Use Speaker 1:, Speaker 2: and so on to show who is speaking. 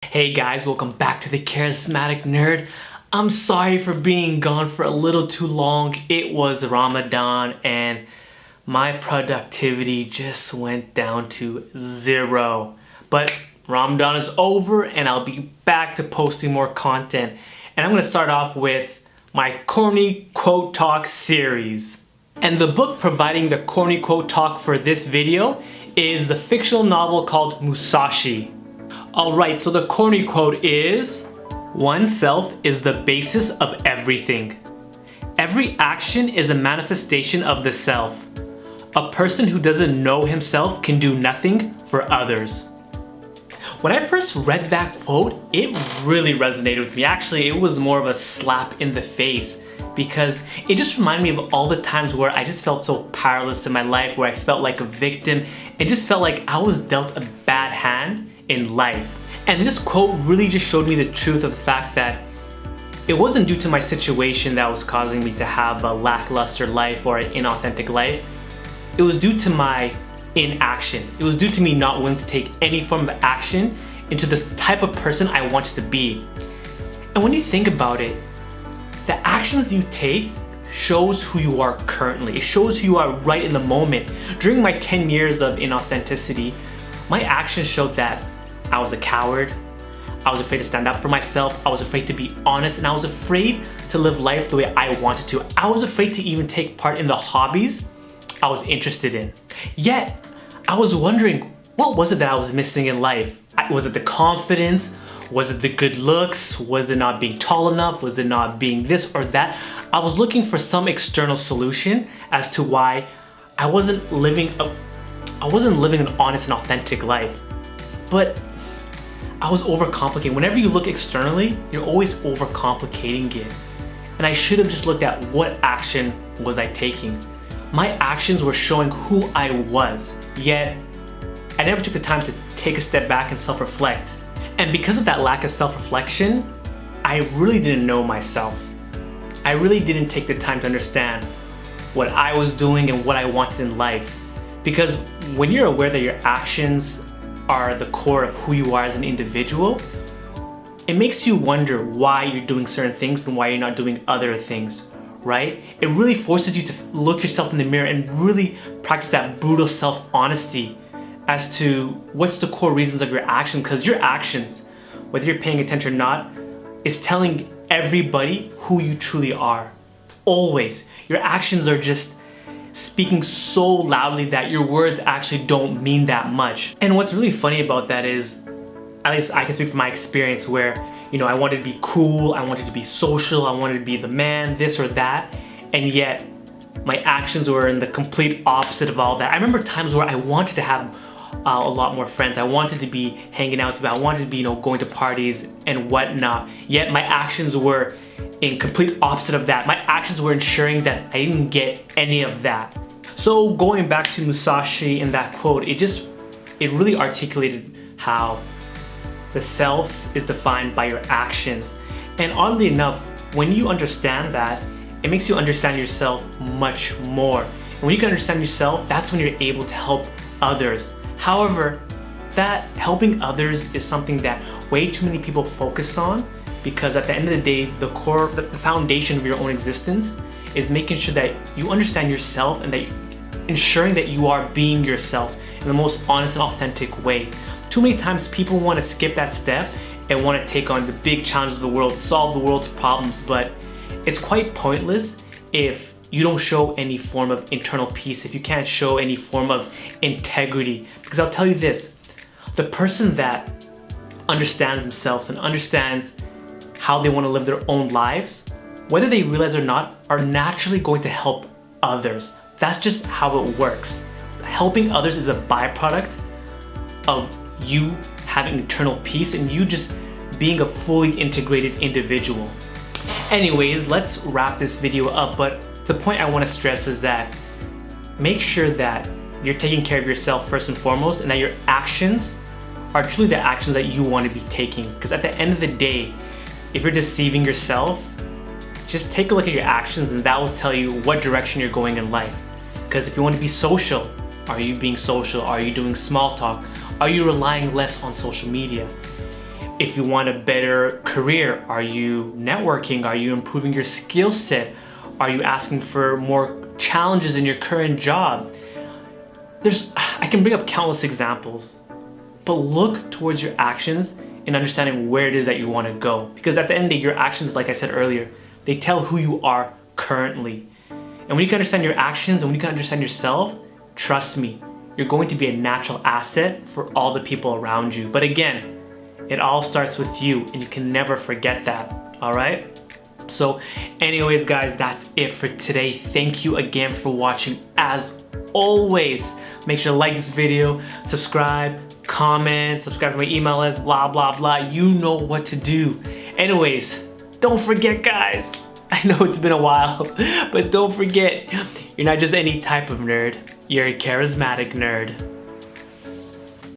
Speaker 1: Hey guys, welcome back to the Charismatic Nerd. I'm sorry for being gone for a little too long. It was Ramadan and my productivity just went down to 0. But Ramadan is over and I'll be back to posting more content. And I'm going to start off with my Corny Quote Talk series. And the book providing the Corny Quote Talk for this video is the fictional novel called Musashi. Alright, so the corny quote is, "Oneself is the basis of everything. Every action is a manifestation of the self. A person who doesn't know himself can do nothing for others." When I first read that quote, it really resonated with me. Actually, it was more of a slap in the face because it just reminded me of all the times where I just felt so powerless in my life, where I felt like a victim. It just felt like I was dealt a bad hand in life. And this quote really just showed me the truth of the fact that it wasn't due to my situation that was causing me to have a lackluster life or an inauthentic life. It was due to my inaction. It was due to me not willing to take any form of action into this type of person I wanted to be. And when you think about it, the actions you take shows who you are currently. It shows who you are right in the moment. During my 10 years of inauthenticity, my actions showed that I was a coward, I was afraid to stand up for myself, I was afraid to be honest, and I was afraid to live life the way I wanted to. I was afraid to even take part in the hobbies I was interested in. Yet, I was wondering, what was it that I was missing in life? Was it the confidence? Was it the good looks? Was it not being tall enough? Was it not being this or that? I was looking for some external solution as to why I wasn't living an honest and authentic life. But I was overcomplicating. Whenever you look externally, you're always overcomplicating it. And I should have just looked at what action was I taking. My actions were showing who I was, yet I never took the time to take a step back and self-reflect. And because of that lack of self-reflection, I really didn't know myself. I really didn't take the time to understand what I was doing and what I wanted in life. Because when you're aware that your actions are the core of who you are as an individual, it makes you wonder why you're doing certain things and why you're not doing other things, right? It really forces you to look yourself in the mirror and really practice that brutal self-honesty as to what's the core reasons of your action, because your actions, whether you're paying attention or not, is telling everybody who you truly are. Always. Your actions are just speaking so loudly that your words actually don't mean that much. And what's really funny about that is, at least I can speak from my experience, where I wanted to be cool, I wanted to be social, I wanted to be the man, this or that, and yet my actions were in the complete opposite of all that. I remember times where I wanted to have a lot more friends, I wanted to be hanging out with people, I wanted to be going to parties and whatnot, yet my actions were in complete opposite of that. My actions were ensuring that I didn't get any of that. So going back to Musashi in that quote, it really articulated how the self is defined by your actions. And oddly enough, when you understand that, it makes you understand yourself much more. And when you can understand yourself, that's when you're able to help others. However, that helping others is something that way too many people focus on, because at the end of the day, the foundation of your own existence is making sure that you understand yourself and that ensuring that you are being yourself in the most honest and authentic way. Too many times people want to skip that step and want to take on the big challenges of the world, solve the world's problems, but it's quite pointless if you don't show any form of internal peace, if you can't show any form of integrity. Because I'll tell you this, the person that understands themselves and understands how they want to live their own lives, whether they realize it or not, are naturally going to help others. That's just how it works. Helping others is a byproduct of you having internal peace and you just being a fully integrated individual. Anyways, let's wrap this video up, but the point I want to stress is that make sure that you're taking care of yourself first and foremost, and that your actions are truly the actions that you want to be taking. Because at the end of the day, if you're deceiving yourself, just take a look at your actions and that will tell you what direction you're going in life. Because if you want to be social, are you being social? Are you doing small talk? Are you relying less on social media? If you want a better career, are you networking? Are you improving your skill set? Are you asking for more challenges in your current job? I can bring up countless examples, but look towards your actions and understanding where it is that you want to go. Because at the end of the day, your actions, like I said earlier, they tell who you are currently. And when you can understand your actions and when you can understand yourself, trust me, you're going to be a natural asset for all the people around you. But again, it all starts with you, and you can never forget that, all right? So anyways, guys, that's it for today. Thank you again for watching. As always, make sure to like this video, subscribe, comment, subscribe to my email list, blah, blah, blah. You know what to do. Anyways, don't forget, guys. I know it's been a while, but don't forget, you're not just any type of nerd. You're a charismatic nerd.